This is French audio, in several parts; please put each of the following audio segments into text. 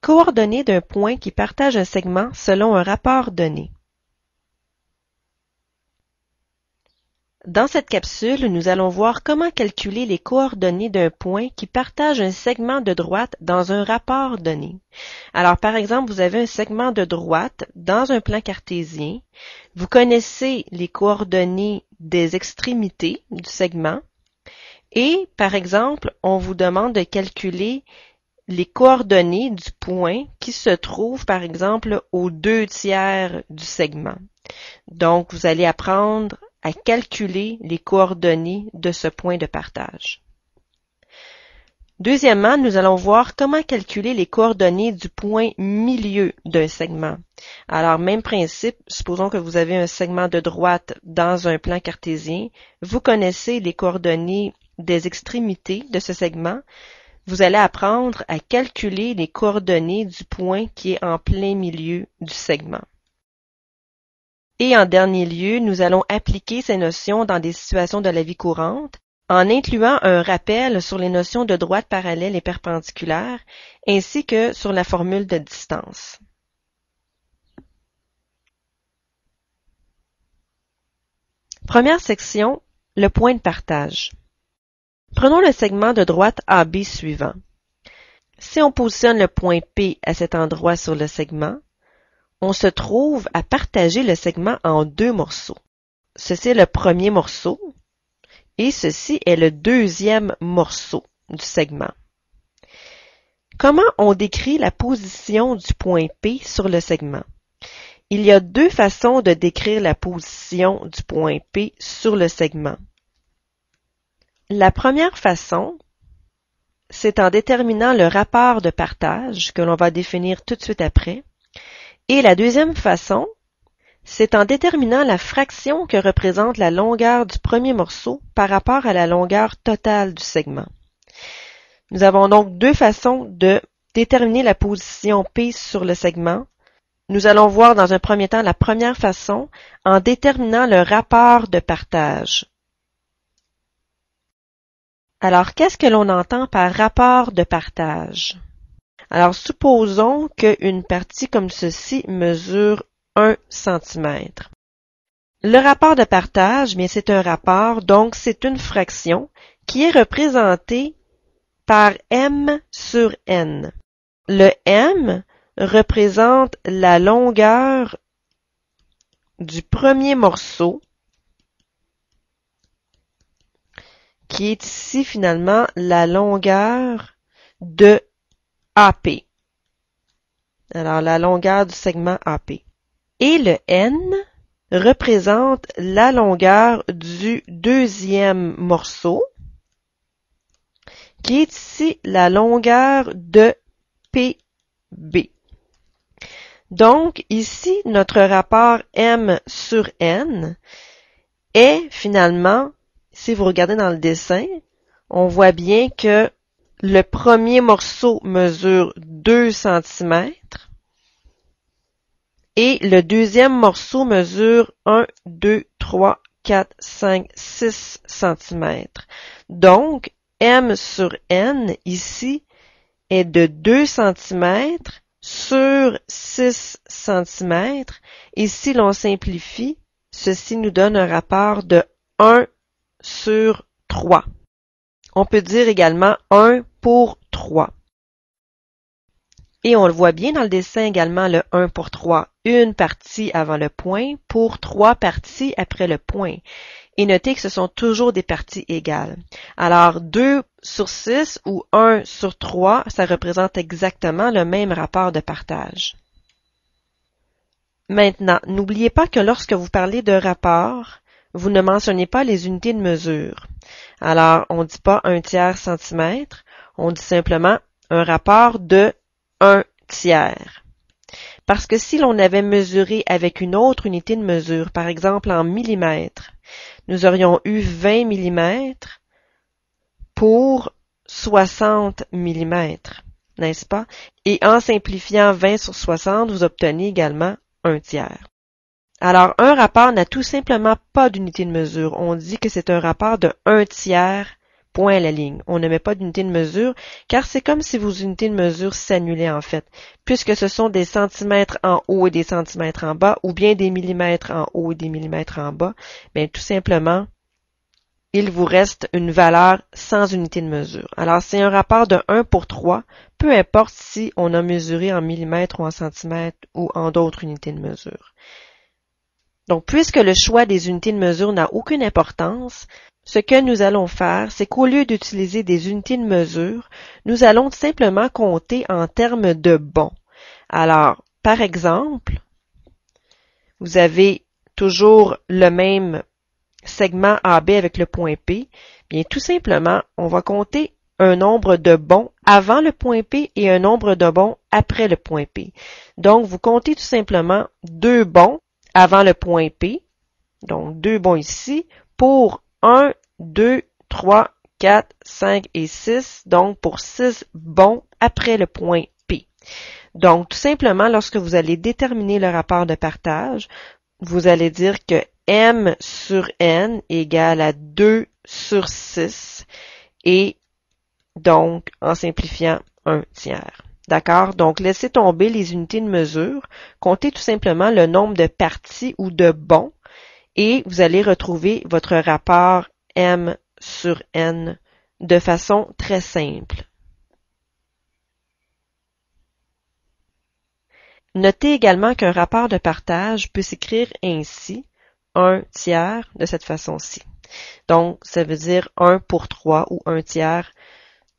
coordonnées d'un point qui partage un segment selon un rapport donné. Dans cette capsule, nous allons voir comment calculer les coordonnées d'un point qui partage un segment de droite dans un rapport donné. Alors, par exemple, vous avez un segment de droite dans un plan cartésien. Vous connaissez les coordonnées des extrémités du segment. Et, par exemple, on vous demande de calculer les coordonnées du point qui se trouve, par exemple, aux 2/3 du segment. Donc, vous allez apprendre à calculer les coordonnées de ce point de partage. Deuxièmement, nous allons voir comment calculer les coordonnées du point milieu d'un segment. Alors, même principe, supposons que vous avez un segment de droite dans un plan cartésien. Vous connaissez les coordonnées des extrémités de ce segment. Vous allez apprendre à calculer les coordonnées du point qui est en plein milieu du segment. Et en dernier lieu, nous allons appliquer ces notions dans des situations de la vie courante en incluant un rappel sur les notions de droite parallèle et perpendiculaire ainsi que sur la formule de distance. Première section, le point de partage. Prenons le segment de droite AB suivant. Si on positionne le point P à cet endroit sur le segment, on se trouve à partager le segment en deux morceaux. Ceci est le premier morceau et ceci est le deuxième morceau du segment. Comment on décrit la position du point P sur le segment? Il y a deux façons de décrire la position du point P sur le segment. La première façon, c'est en déterminant le rapport de partage que l'on va définir tout de suite après. Et la deuxième façon, c'est en déterminant la fraction que représente la longueur du premier morceau par rapport à la longueur totale du segment. Nous avons donc deux façons de déterminer la position P sur le segment. Nous allons voir dans un premier temps la première façon en déterminant le rapport de partage. Alors, qu'est-ce que l'on entend par rapport de partage? Alors, supposons qu'une partie comme ceci mesure 1 cm. Le rapport de partage, bien, c'est un rapport, donc c'est une fraction qui est représentée par m sur n. Le m représente la longueur du premier morceau, qui est ici finalement la longueur de AP. Alors, la longueur du segment AP. Et le N représente la longueur du deuxième morceau, qui est ici la longueur de PB. Donc, ici, notre rapport M sur N est finalement, si vous regardez dans le dessin, on voit bien que le premier morceau mesure 2 cm et le deuxième morceau mesure 1, 2, 3, 4, 5, 6 cm. Donc, M sur N, ici, est de 2 cm sur 6 cm. Et si l'on simplifie, ceci nous donne un rapport de 1 sur 3. On peut dire également 1 pour 3. Et on le voit bien dans le dessin également, le 1 pour 3. Une partie avant le point pour 3 parties après le point. Et notez que ce sont toujours des parties égales. Alors, 2 sur 6 ou 1 sur 3, ça représente exactement le même rapport de partage. Maintenant, n'oubliez pas que lorsque vous parlez de rapport, vous ne mentionnez pas les unités de mesure. Alors, on ne dit pas 1/3 centimètre, on dit simplement un rapport de 1/3. Parce que si l'on avait mesuré avec une autre unité de mesure, par exemple en millimètres, nous aurions eu 20 mm pour 60 mm, n'est-ce pas? Et en simplifiant 20 sur 60, vous obtenez également 1/3. Alors, un rapport n'a tout simplement pas d'unité de mesure. On dit que c'est un rapport de 1/3 point à la ligne. On ne met pas d'unité de mesure, car c'est comme si vos unités de mesure s'annulaient en fait, puisque ce sont des centimètres en haut et des centimètres en bas, ou bien des millimètres en haut et des millimètres en bas. Bien, tout simplement, il vous reste une valeur sans unité de mesure. Alors, c'est un rapport de 1 pour 3, peu importe si on a mesuré en millimètres ou en centimètres ou en d'autres unités de mesure. Donc, puisque le choix des unités de mesure n'a aucune importance, ce que nous allons faire, c'est qu'au lieu d'utiliser des unités de mesure, nous allons simplement compter en termes de bons. Alors, par exemple, vous avez toujours le même segment AB avec le point P. Bien, tout simplement, on va compter un nombre de bons avant le point P et un nombre de bons après le point P. Donc, vous comptez tout simplement 2 bons avant le point P, donc 2 bons ici, pour 1, 2, 3, 4, 5 et 6, donc pour 6 bons après le point P. Donc, tout simplement, lorsque vous allez déterminer le rapport de partage, vous allez dire que M sur N égale à 2 sur 6 et donc, en simplifiant, 1 tiers. D'accord? Donc, laissez tomber les unités de mesure, comptez tout simplement le nombre de parties ou de bons et vous allez retrouver votre rapport M sur N de façon très simple. Notez également qu'un rapport de partage peut s'écrire ainsi, 1 tiers, de cette façon-ci. Donc, ça veut dire 1 pour 3 ou 1 tiers.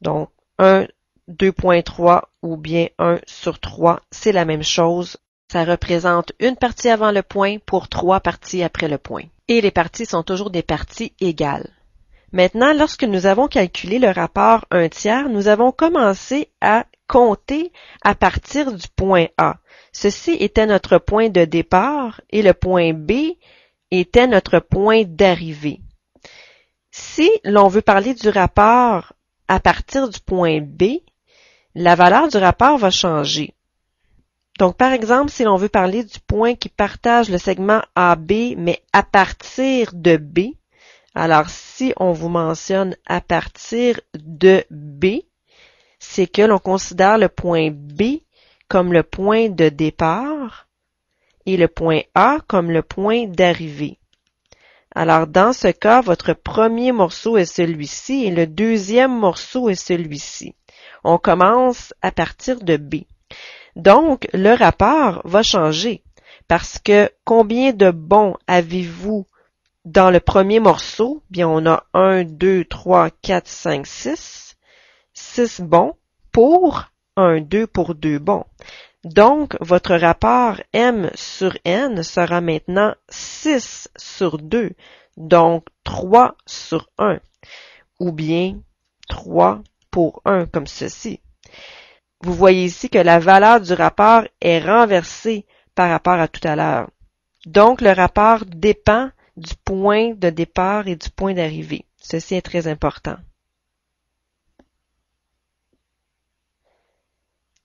Donc, 1, 2.3 ou bien 1 sur 3, c'est la même chose. Ça représente une partie avant le point pour 3 parties après le point. Et les parties sont toujours des parties égales. Maintenant, lorsque nous avons calculé le rapport 1 tiers, nous avons commencé à compter à partir du point A. Ceci était notre point de départ et le point B était notre point d'arrivée. Si l'on veut parler du rapport à partir du point B, la valeur du rapport va changer. Donc, par exemple, si l'on veut parler du point qui partage le segment AB, mais à partir de B, alors si on vous mentionne à partir de B, c'est que l'on considère le point B comme le point de départ et le point A comme le point d'arrivée. Alors, dans ce cas, votre premier morceau est celui-ci et le deuxième morceau est celui-ci. On commence à partir de B. Donc, le rapport va changer parce que combien de bons avez-vous dans le premier morceau? Bien, on a 1, 2, 3, 4, 5, 6. 6 bons pour 1, 2 pour 2 bons. Donc, votre rapport M sur N sera maintenant 6 sur 2, donc 3 sur 1, ou bien 3 pour 1, comme ceci. Vous voyez ici que la valeur du rapport est renversée par rapport à tout à l'heure. Donc, le rapport dépend du point de départ et du point d'arrivée. Ceci est très important.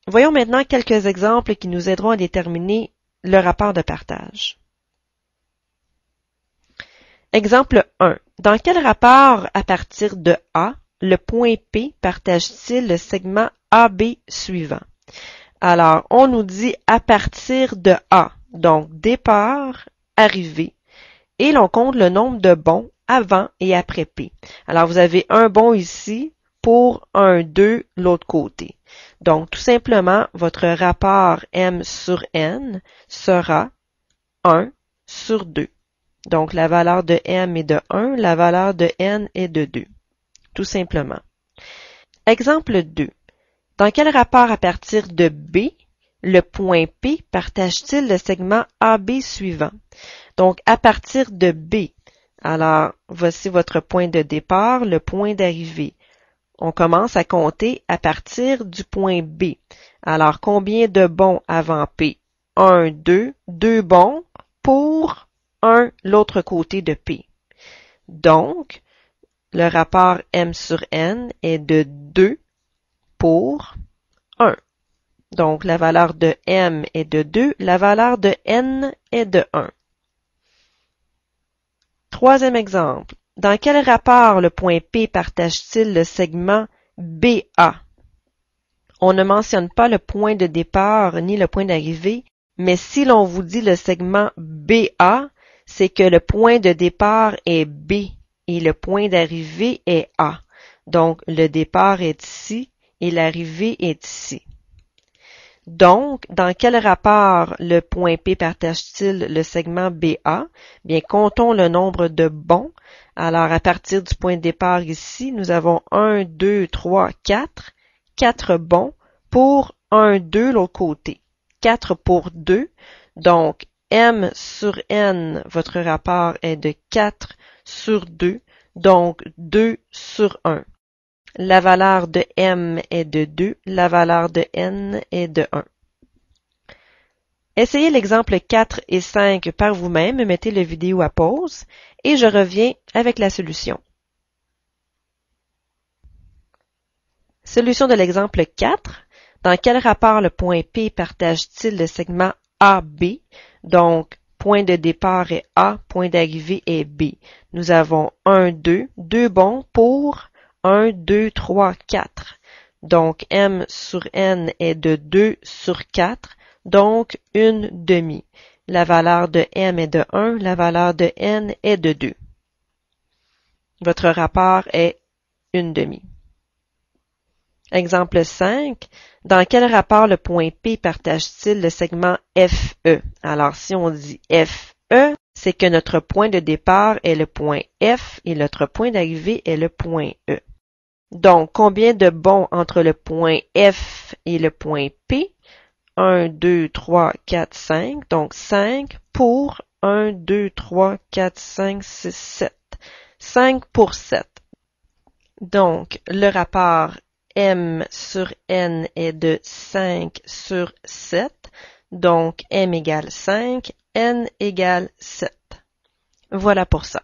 Voyons maintenant quelques exemples qui nous aideront à déterminer le rapport de partage. Exemple 1. Dans quel rapport à partir de A, le point P partage-t-il le segment AB suivant? Alors, on nous dit à partir de A, donc départ, arrivée, et l'on compte le nombre de bons avant et après P. Alors, vous avez un bon ici pour un 2 l'autre côté. Donc, tout simplement, votre rapport M sur N sera 1 sur 2. Donc, la valeur de M est de 1, la valeur de N est de 2. Tout simplement. Exemple 2. Dans quel rapport à partir de B, le point P partage-t-il le segment AB suivant? Donc, à partir de B, alors, voici votre point de départ, le point d'arrivée. On commence à compter à partir du point B. Alors, combien de bons avant P? 1, 2, 2 bons pour 1 l'autre côté de P. Donc, le rapport M sur N est de 2 pour 1. Donc, la valeur de M est de 2, la valeur de N est de 1. Troisième exemple. Dans quel rapport le point P partage-t-il le segment BA? On ne mentionne pas le point de départ ni le point d'arrivée, mais si l'on vous dit le segment BA, c'est que le point de départ est B et le point d'arrivée est A. Donc, le départ est ici et l'arrivée est ici. Donc, dans quel rapport le point P partage-t-il le segment BA? Bien, comptons le nombre de bonds. Alors, à partir du point de départ ici, nous avons 1, 2, 3, 4. 4 bonds pour 1, 2 l'autre côté. 4 pour 2. Donc, M sur N, votre rapport est de 4 sur 2. Donc, 2 sur 1. La valeur de M est de 2, la valeur de N est de 1. Essayez l'exemple 4 et 5 par vous-même, mettez la vidéo à pause et je reviens avec la solution. Solution de l'exemple 4. Dans quel rapport le point P partage-t-il le segment AB? Donc, point de départ est A, point d'arrivée est B. Nous avons 1, 2, 2 bonds pour 1, 2, 3, 4. Donc, M sur N est de 2 sur 4, donc une demi. La valeur de M est de 1, la valeur de N est de 2. Votre rapport est une demi. Exemple 5. Dans quel rapport le point P partage-t-il le segment FE? Alors, si on dit FE, c'est que notre point de départ est le point F et notre point d'arrivée est le point E. Donc, combien de bonds entre le point F et le point P? 1, 2, 3, 4, 5. Donc, 5 pour 1, 2, 3, 4, 5, 6, 7. 5 pour 7. Donc, le rapport M sur N est de 5 sur 7. Donc, M égale 5, N égale 7. Voilà pour ça.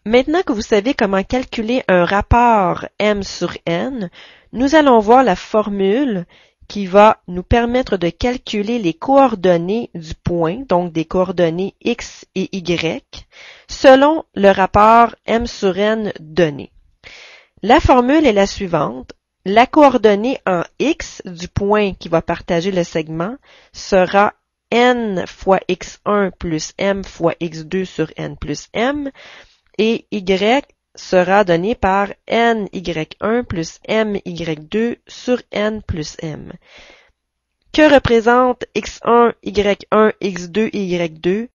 Maintenant que vous savez comment calculer un rapport M sur N, nous allons voir la formule qui va nous permettre de calculer les coordonnées du point, donc des coordonnées X et Y, selon le rapport M sur N donné. La formule est la suivante. La coordonnée en X du point qui va partager le segment sera N fois X1 plus M fois X2 sur N plus M, et Y sera donné par NY1 plus MY2 sur N plus M. Que représentent X1, Y1, X2 et Y2?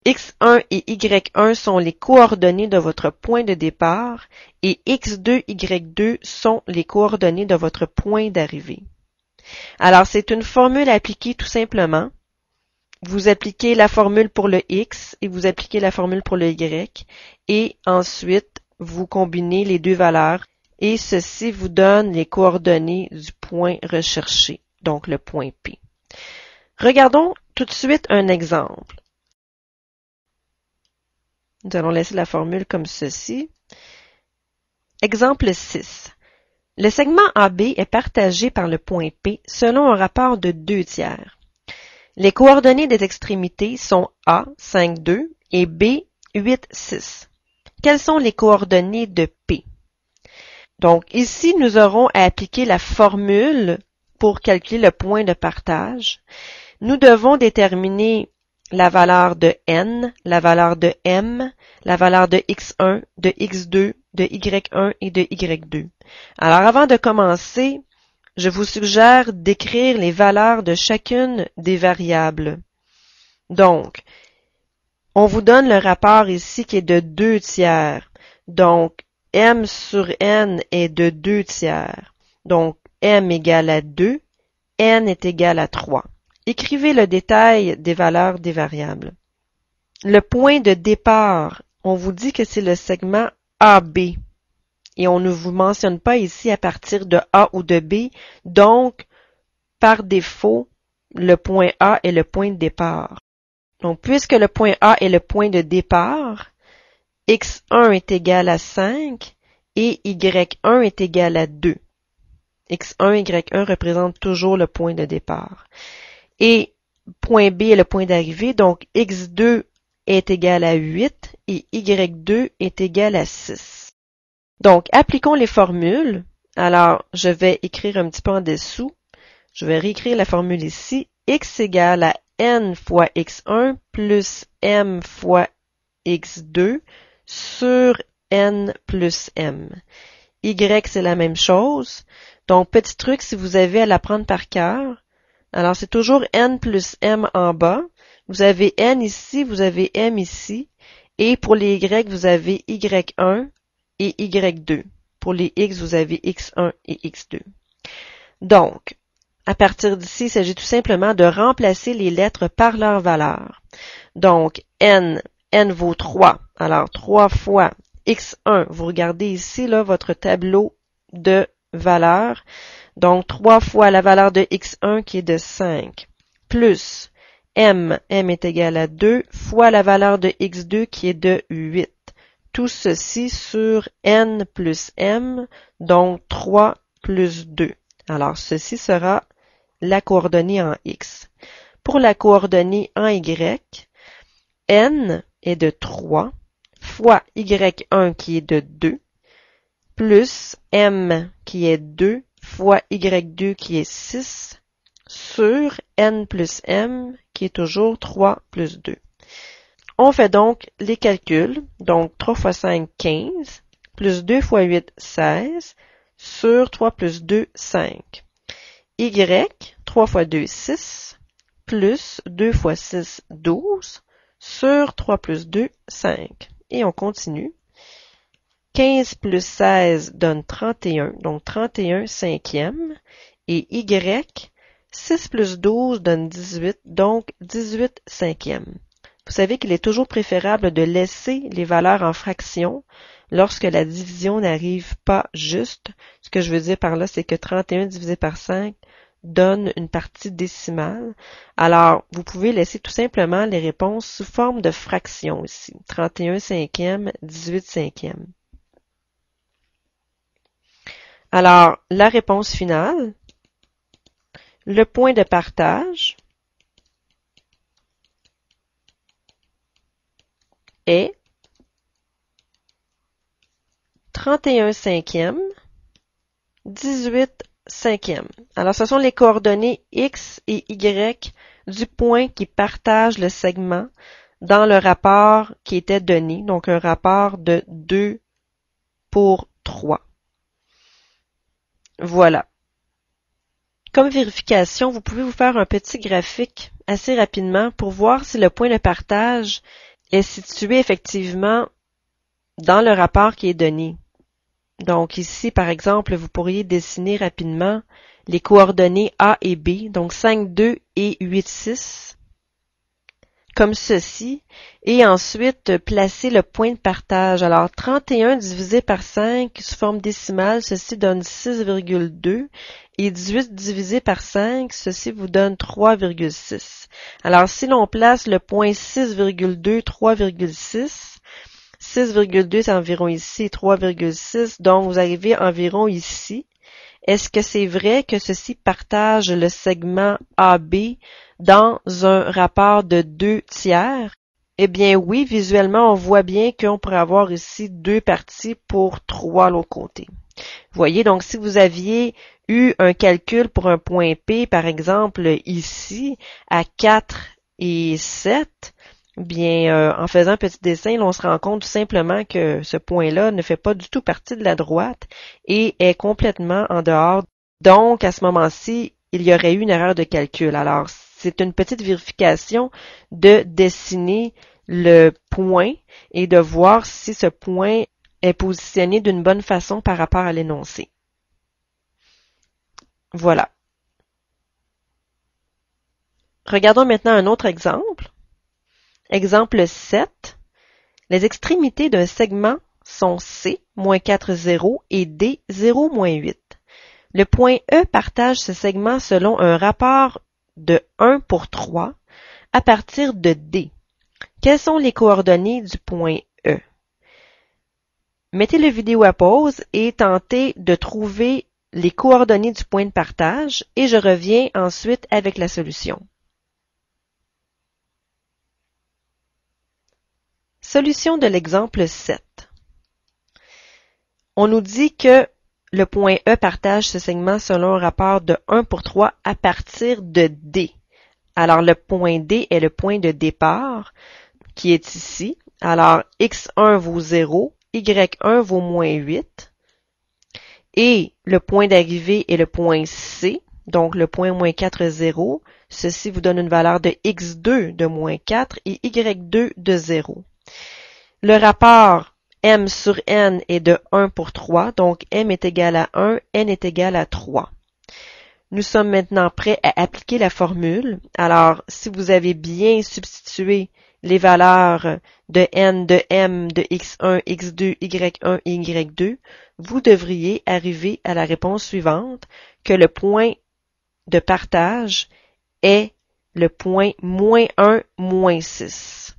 X1 et Y1 sont les coordonnées de votre point de départ et X2, Y2 sont les coordonnées de votre point d'arrivée. Alors, c'est une formule appliquée tout simplement. Vous appliquez la formule pour le X et vous appliquez la formule pour le Y et ensuite vous combinez les deux valeurs et ceci vous donne les coordonnées du point recherché, donc le point P. Regardons tout de suite un exemple. Nous allons laisser la formule comme ceci. Exemple 6. Le segment AB est partagé par le point P selon un rapport de 2 tiers. Les coordonnées des extrémités sont A, 5, 2 et B, 8, 6. Quelles sont les coordonnées de P? Donc, ici, nous aurons à appliquer la formule pour calculer le point de partage. Nous devons déterminer la valeur de N, la valeur de M, la valeur de X1, de X2, de Y1 et de Y2. Alors, avant de commencer, je vous suggère d'écrire les valeurs de chacune des variables. Donc, on vous donne le rapport ici qui est de 2 tiers. Donc, M sur N est de 2 tiers. Donc, M égale à 2, N est égal à 3. Écrivez le détail des valeurs des variables. Le point de départ, on vous dit que c'est le segment AB. Et on ne vous mentionne pas ici à partir de A ou de B. Donc, par défaut, le point A est le point de départ. Donc, puisque le point A est le point de départ, X1 est égal à 5 et Y1 est égal à 2. X1 et Y1 représentent toujours le point de départ. Et point B est le point d'arrivée, donc x2 est égal à 8 et y2 est égal à 6. Donc, appliquons les formules. Alors, je vais écrire un petit peu en dessous. Je vais réécrire la formule ici. X égale à n fois x1 plus m fois x2 sur n plus m. Y, c'est la même chose. Donc, petit truc, si vous avez à l'apprendre par cœur, alors c'est toujours n plus m en bas. Vous avez n ici, vous avez m ici. Et pour les y, vous avez y1 et y2. Pour les x, vous avez x1 et x2. Donc, à partir d'ici, il s'agit tout simplement de remplacer les lettres par leur valeur. Donc, n vaut 3. Alors, 3 fois x1, vous regardez ici, là, votre tableau de valeurs. Donc, 3 fois la valeur de x1 qui est de 5, plus m est égal à 2, fois la valeur de x2 qui est de 8. Tout ceci sur n plus m, donc 3 plus 2. Alors, ceci sera la coordonnée en x. Pour la coordonnée en y, n est de 3 fois y1 qui est de 2 plus m qui est 2 fois y2 qui est 6 sur n plus m qui est toujours 3 plus 2. On fait donc les calculs. Donc 3 fois 5, 15, plus 2 fois 8, 16, sur 3 plus 2, 5. Y, 3 fois 2, 6, plus 2 fois 6, 12, sur 3 plus 2, 5. Et on continue. 15 plus 16 donne 31, donc 31 cinquièmes. Et Y, 6 plus 12 donne 18, donc 18 cinquièmes. Vous savez qu'il est toujours préférable de laisser les valeurs en fractions lorsque la division n'arrive pas juste. Ce que je veux dire par là, c'est que 31 divisé par 5 donne une partie décimale. Alors, vous pouvez laisser tout simplement les réponses sous forme de fractions ici. 31 cinquièmes, 18 cinquièmes. Alors, la réponse finale, le point de partage est 31 cinquièmes, 18 cinquièmes. Alors, ce sont les coordonnées x et y du point qui partage le segment dans le rapport qui était donné, donc un rapport de 2 pour 3. Voilà. Comme vérification, vous pouvez vous faire un petit graphique assez rapidement pour voir si le point de partage est situé effectivement dans le rapport qui est donné. Donc ici, par exemple, vous pourriez dessiner rapidement les coordonnées A et B, donc 5, 2 et 8, 6, comme ceci, et ensuite placer le point de partage. Alors 31 divisé par 5 sous forme décimale, ceci donne 6,2, et 18 divisé par 5, ceci vous donne 3,6. Alors si l'on place le point 6,2, 3,6, 6,2 c'est environ ici, 3,6, donc vous arrivez environ ici. Est-ce que c'est vrai que ceci partage le segment AB dans un rapport de 2 tiers? Eh bien oui, visuellement, on voit bien qu'on pourrait avoir ici 2 parties pour 3 à l'autre côté. Vous voyez, donc si vous aviez eu un calcul pour un point P, par exemple ici, à 4 et 7, bien, en faisant un petit dessin, là, on se rend compte tout simplement que ce point-là ne fait pas du tout partie de la droite et est complètement en dehors. Donc, à ce moment-ci, il y aurait eu une erreur de calcul. Alors, c'est une petite vérification de dessiner le point et de voir si ce point est positionné d'une bonne façon par rapport à l'énoncé. Voilà. Regardons maintenant un autre exemple. Exemple 7. Les extrémités d'un segment sont C, moins 4, 0 et D, 0, moins 8. Le point E partage ce segment selon un rapport de 1 pour 3 à partir de D. Quelles sont les coordonnées du point E? Mettez la vidéo à pause et tentez de trouver les coordonnées du point de partage et je reviens ensuite avec la solution. Solution de l'exemple 7. On nous dit que le point E partage ce segment selon un rapport de 1 pour 3 à partir de D. Alors, le point D est le point de départ qui est ici. Alors, x1 vaut 0, y1 vaut moins 8. Et le point d'arrivée est le point C, donc le point moins 4, 0. Ceci vous donne une valeur de x2 de moins 4 et y2 de 0. Le rapport m sur n est de 1 pour 3, donc m est égal à 1, n est égal à 3. Nous sommes maintenant prêts à appliquer la formule. Alors, si vous avez bien substitué les valeurs de n, de m, de x1, x2, y1 et y2, vous devriez arriver à la réponse suivante, que le point de partage est le point moins 1, moins 6.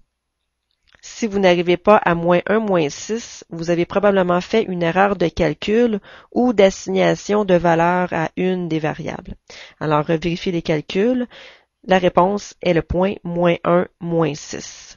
Si vous n'arrivez pas à moins 1, moins 6, vous avez probablement fait une erreur de calcul ou d'assignation de valeur à une des variables. Alors, vérifiez les calculs. La réponse est le point moins 1, moins 6.